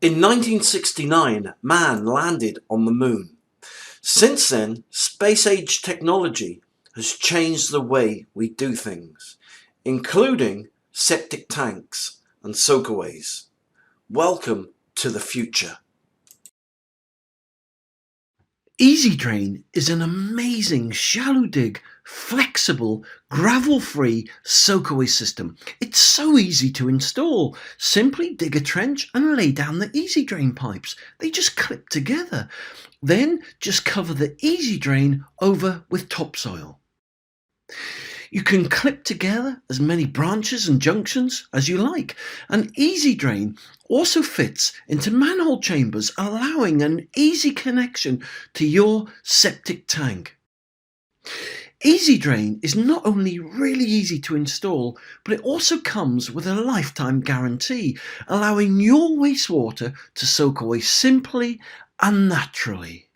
In 1969, man landed on the moon. Since then, space-age technology has changed the way we do things, including septic tanks and soakaways. Welcome to the future. Easy Drain is an amazing shallow dig, flexible, gravel-free soakaway system. It's so easy to install. Simply dig a trench and lay down the Easy Drain pipes. They just clip together. Then just cover the Easy Drain over with topsoil. You can clip together as many branches and junctions as you like. An Easy Drain also fits into manhole chambers, allowing an easy connection to your septic tank. Easy Drain is not only really easy to install, but it also comes with a lifetime guarantee, allowing your wastewater to soak away simply and naturally.